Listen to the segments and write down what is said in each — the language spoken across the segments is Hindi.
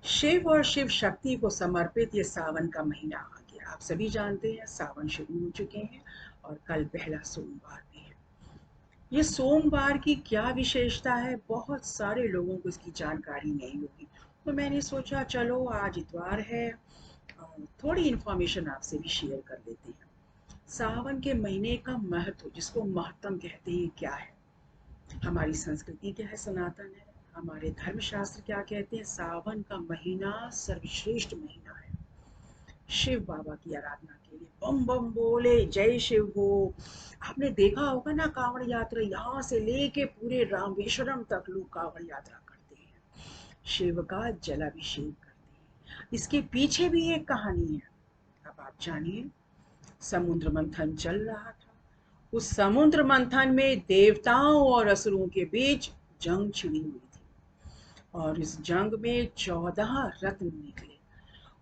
शिव और शिव शक्ति को समर्पित ये सावन का महीना आ गया। आप सभी जानते हैं सावन शुरू हो चुके हैं और कल पहला सोमवार भी है। ये सोमवार की क्या विशेषता है, बहुत सारे लोगों को इसकी जानकारी नहीं होगी। तो मैंने सोचा चलो आज इतवार है और थोड़ी इन्फॉर्मेशन आपसे भी शेयर कर लेते हैं। सावन के महीने का महत्व, जिसको महत्तम कहते हैं, क्या है, हमारी संस्कृति क्या है, सनातन है, हमारे धर्मशास्त्र क्या कहते हैं। सावन का महीना सर्वश्रेष्ठ महीना है शिव बाबा की आराधना के लिए। बम बम बोले जय शिव हो। आपने देखा होगा ना, कांवड़ यात्रा यहाँ से लेके पूरे रामेश्वरम तक लोग कांवड़ यात्रा करते हैं, शिव का जलाभिषेक करते हैं। इसके पीछे भी एक कहानी है, अब आप जानिए। समुद्र मंथन चल रहा था। उस समुद्र मंथन में देवताओं और असुरों के बीच जंग छिड़ी हुई थी और इस जंग में 14 रत्न निकले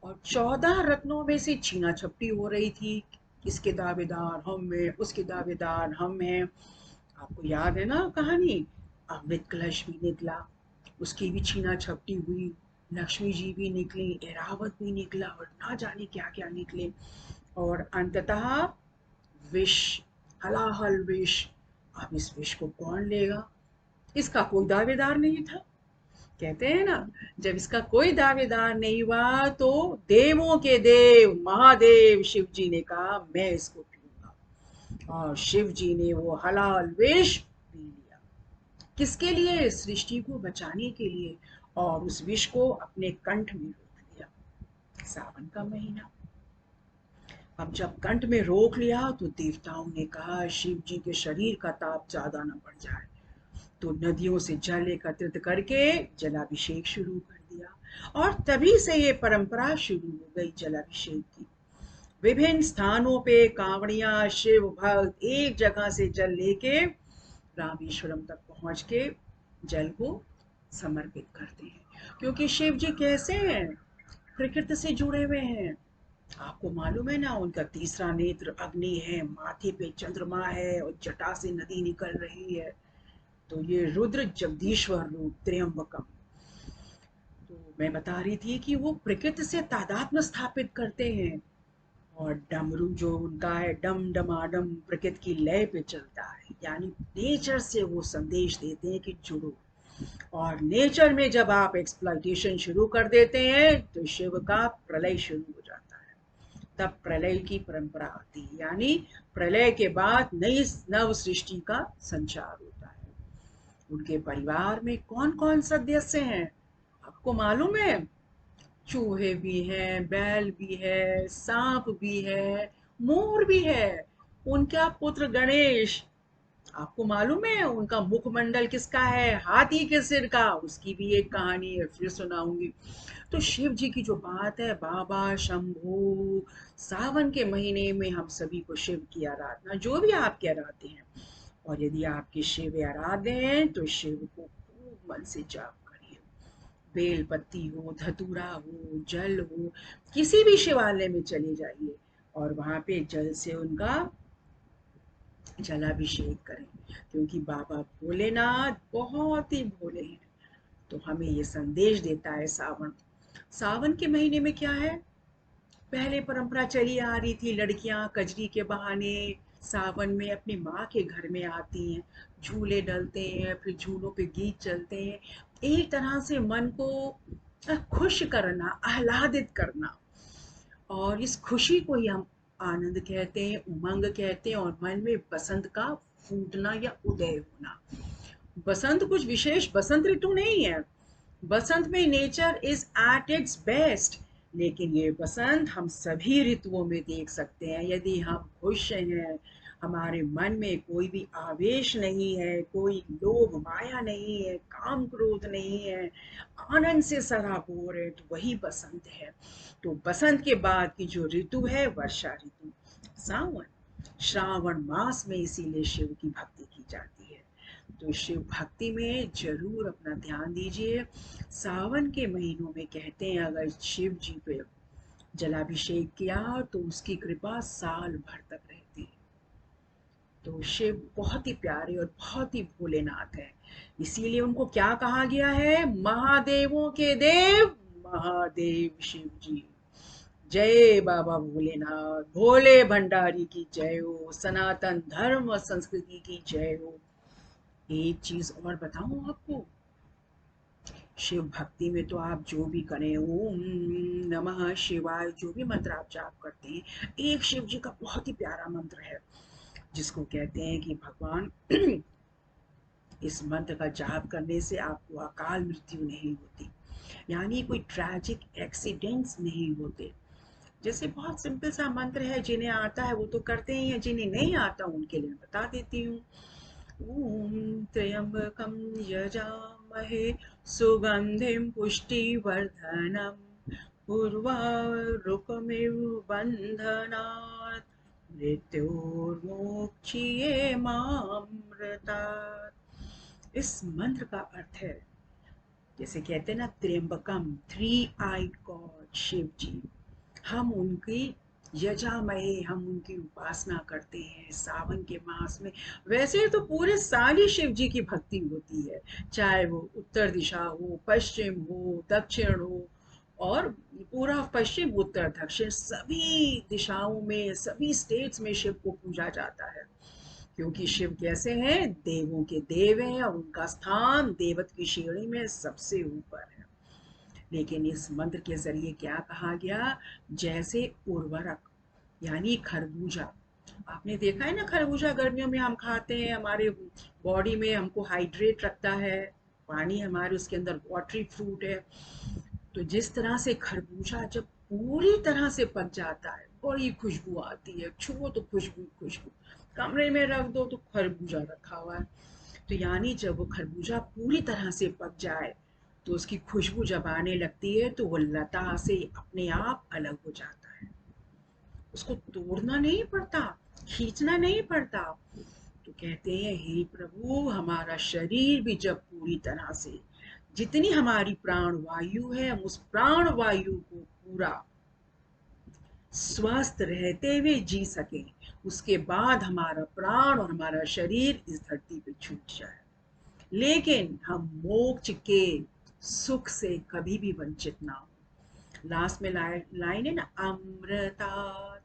और 14 रत्नों में से छीना झपटी हो रही थी। इसके दावेदार हम हैं, उसके दावेदार हम हैं। आपको याद है ना कहानी। अमृत कलश भी निकला, उसकी भी छीना झपटी हुई। लक्ष्मी जी भी निकली, एरावत भी निकला और ना जाने क्या क्या निकले। और अंततः विष, हलाहल विष। अब इस विष को कौन लेगा, इसका कोई दावेदार नहीं था। कहते हैं ना, जब इसका कोई दावेदार नहीं हुआ तो देवों के देव महादेव शिव जी ने कहा मैं इसको पीऊंगा। और शिव जी ने वो हलाल विष पी लिया। किसके लिए, सृष्टि को बचाने के लिए। और उस विष को अपने कंठ में रोक लिया। सावन का महीना, अब जब कंठ में रोक लिया तो देवताओं ने कहा शिव जी के शरीर का ताप ज्यादा न बढ़ जाए, तो नदियों से जल एकत्रित करके जलाभिषेक शुरू कर दिया। और तभी से ये परंपरा शुरू हो गई जलाभिषेक की। विभिन्न स्थानों पे कांवड़िया शिव भक्त एक जगह से जल लेके रामेश्वरम तक पहुंच के जल को समर्पित करते हैं। क्योंकि शिव जी कैसे हैं, प्रकृति से जुड़े हुए हैं। आपको मालूम है ना, उनका तीसरा नेत्र अग्नि है, माथे पे चंद्रमा है और जटा से नदी निकल रही है। तो ये रुद्र जगदीश्वर रूप त्र्यंबकम। तो मैं बता रही थी कि वो प्रकृति से तादात्म्य स्थापित करते हैं। और डमरू जो उनका है, डम डमाडम, प्रकृति की लय पे चलता है, यानी नेचर से वो संदेश देते हैं कि जुड़ो। और नेचर में जब आप एक्सप्लॉइटेशन शुरू कर देते हैं तो शिव का प्रलय शुरू हो जाता है। तब प्रलय की परंपरा आती है, यानी प्रलय के बाद नई नव सृष्टि का संचार होता है। उनके परिवार में कौन कौन सदस्य हैं, आपको मालूम है। चूहे भी हैं, बैल भी है, सांप भी है, मोर भी है। उनका पुत्र गणेश, आपको मालूम है उनका मुखमंडल किसका है, हाथी के सिर का। उसकी भी एक कहानी है, फिर सुनाऊंगी। तो शिव जी की जो बात है, बाबा शंभू, सावन के महीने में हम सभी को शिव की आराधना, जो भी आप आराध्य हैं, और यदि आपके शिव आराध्य हैं तो शिव को खूब मन से जाप करिए। बेल पत्ती हो, धतूरा हो, जल हो, किसी भी शिवालय में चले जाइए और वहां पे जल से उनका जलाभिषेक करें। क्योंकि बाबा भोलेनाथ बहुत ही भोले हैं। तो हमें ये संदेश देता है सावन। सावन के महीने में क्या है, पहले परंपरा चली आ रही थी, लड़कियां कजरी के बहाने सावन में अपनी माँ के घर में आती हैं, झूले डलते हैं, फिर झूलों पे गीत चलते हैं। एक तरह से मन को खुश करना, आह्लादित करना। और इस खुशी को ही हम आनंद कहते हैं, उमंग कहते हैं। और मन में बसंत का फूटना या उदय होना। बसंत कुछ विशेष बसंत ऋतु नहीं है। बसंत में nature is at its best. लेकिन ये बसंत हम सभी ऋतुओं में देख सकते हैं। यदि हम खुश हैं, हमारे मन में कोई भी आवेश नहीं है, कोई लोभ माया नहीं है, काम क्रोध नहीं है, आनंद से सराबोर है, तो वही बसंत है। तो बसंत के बाद की जो ऋतु है, वर्षा ऋतु, सावन, श्रावण मास में इसीलिए शिव की भक्ति की जाती है। तो शिव भक्ति में जरूर अपना ध्यान दीजिए। सावन के महीनों में कहते हैं अगर शिव जी पे जलाभिषेक किया तो उसकी कृपा साल भर तक रहती है। तो शिव बहुत ही प्यारे और बहुत ही भोलेनाथ है। इसीलिए उनको क्या कहा गया है, महादेवों के देव महादेव शिव जी। जय बाबा भोलेनाथ, भोले भंडारी की जय हो, सनातन धर्म और संस्कृति की जय हो। एक चीज और बताऊं आपको, शिव भक्ति में तो आप जो भी करें, ओम नमः शिवाय, जो भी मंत्र आप जाप करते हैं, एक शिव जी का बहुत ही प्यारा मंत्र है जिसको कहते हैं कि भगवान इस मंत्र का जाप करने से आपको अकाल मृत्यु नहीं होती, यानी कोई ट्रैजिक एक्सीडेंट्स नहीं होते। जैसे बहुत सिंपल सा मंत्र है, जिन्हें आता है वो तो करते ही हैं, जिन्हें नहीं आता उनके लिए बता देती हूँ। ॐ त्र्यम्बकं यजामहे सुगन्धिं पुष्टिवर्धनम् उर्वारुकमिव बन्धनात् मृत्योर्मुक्षीये मामृतात्। इस मंत्र का अर्थ है, जैसे कहते हैं ना, त्र्यंबकम, थ्री आइड गॉड शिव जी, हम उनकी यजामय, हम उनकी उपासना करते हैं सावन के मास में। वैसे तो पूरे साल ही शिव जी की भक्ति होती है, चाहे वो उत्तर दिशा हो, पश्चिम हो, दक्षिण हो, और पूरा पश्चिम उत्तर दक्षिण सभी दिशाओं में, सभी स्टेट्स में शिव को पूजा जाता है, क्योंकि शिव कैसे हैं, देवों के देव हैं और उनका स्थान देवत की श्रेणी में सबसे ऊपर है। लेकिन इस मंत्र के जरिए क्या कहा गया, जैसे उर्वरक यानी खरबूजा, आपने देखा है ना, खरबूजा गर्मियों में हम खाते हैं, हमारे बॉडी में हमको हाइड्रेट रखता है, पानी हमारे उसके अंदर वाटरी फ्रूट है। तो जिस तरह से खरबूजा जब पूरी तरह से पक जाता है, बड़ी खुशबू आती है, छुओ तो खुशबू खुशबू, कमरे में रख दो तो खरबूजा रखा हुआ है। तो यानी जब वो खरबूजा पूरी तरह से पक जाए तो उसकी खुशबू जब आने लगती है तो वो लता से अपने आप अलग हो जाता है, उसको तोड़ना नहीं पड़ता, खींचना नहीं पड़ता। तो कहते हैं, हे प्रभु, हमारा शरीर भी जब पूरी तरह से, जितनी हमारी प्राण वायु है, हम उस प्राण वायु को पूरा स्वस्थ रहते हुए जी सके, उसके बाद हमारा प्राण और हमारा शरीर इस धरती पे छूट जाए, लेकिन हम मोक्ष के सुख से कभी भी वंचित ना हो। लास्ट में लाइन है ना, अमृता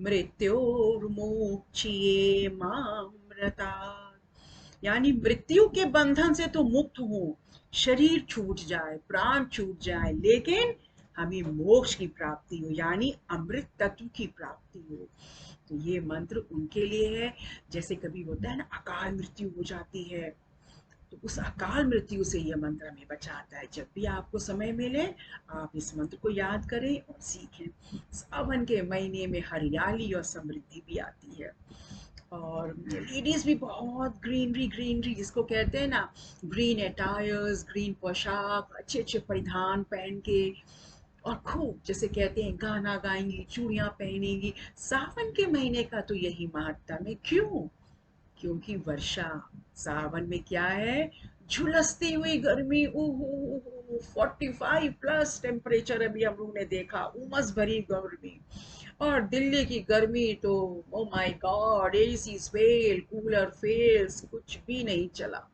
मृत्योर्मुक्षीये मामृतात्, यानी मृत्यु के बंधन से तो मुक्त हो, शरीर छूट जाए, प्राण छूट जाए, लेकिन हमें मोक्ष की प्राप्ति हो, यानी अमृत तत्व की प्राप्ति हो। तो ये मंत्र उनके लिए है, जैसे कभी होता है ना, अकाल मृत्यु हो जाती है, तो उस अकाल मृत्यु से यह मंत्र हमें बचाता है। जब भी आपको समय मिले, आप इस मंत्र को याद करें और सीखें। सावन के महीने में हरियाली और समृद्धि भी आती है, और लेडीज भी बहुत ग्रीनरी, ग्रीनरी जिसको कहते हैं ना, ग्रीन अटायर्स, ग्रीन पोशाक, अच्छे अच्छे परिधान पहन के, और खूब जैसे कहते हैं गाना गाएंगी, चूड़ियां पहनेंगी। सावन के महीने का तो यही महत्व है। क्यों? क्योंकि वर्षा, सावन में क्या है, झुलसती हुई गर्मी, 45 प्लस टेम्परेचर अभी हम लोग ने देखा, उमस भरी गर्मी। और दिल्ली की गर्मी तो oh my God, AC fail, cooler fails, कुछ भी नहीं चला,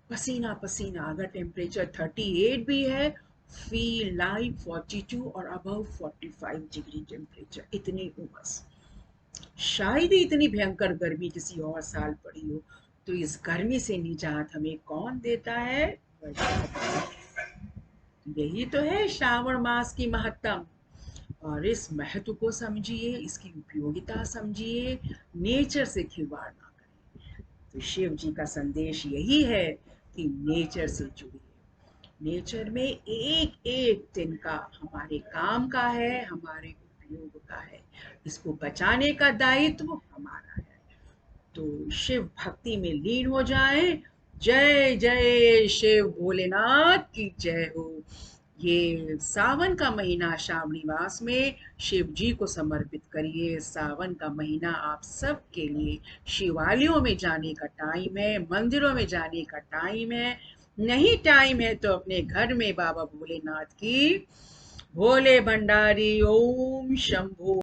पसीना पसीना। अगर टेम्परेचर 38 भी है, फील लाइक 42 और अबव 45 डिग्री टेम्परेचर, इतनी उमस। शायद ही इतनी भयंकर गर्मी किसी और साल पड़ी हो। तो इस गर्मी से निजात हमें कौन देता है, यही तो है श्रावण मास की महत्तम। और इस महत्व को समझिए, इसकी उपयोगिता समझिए, नेचर से खिलवाड़ ना करें। तो शिव जी का संदेश यही है कि नेचर से जुड़िए, नेचर में एक एक तिनका हमारे काम का है, हमारे उपयोग का है, इसको बचाने का दायित्व हमारा है। तो शिव भक्ति में लीन हो जाए। जय जय शिव भोलेनाथ की जय हो। ये सावन का महीना, श्रावणी मास में शिव जी को समर्पित करिए। सावन का महीना आप सबके लिए शिवालयों में जाने का टाइम है, मंदिरों में जाने का टाइम है। नहीं टाइम है तो अपने घर में बाबा भोलेनाथ की भोले भंडारी ओम शंभो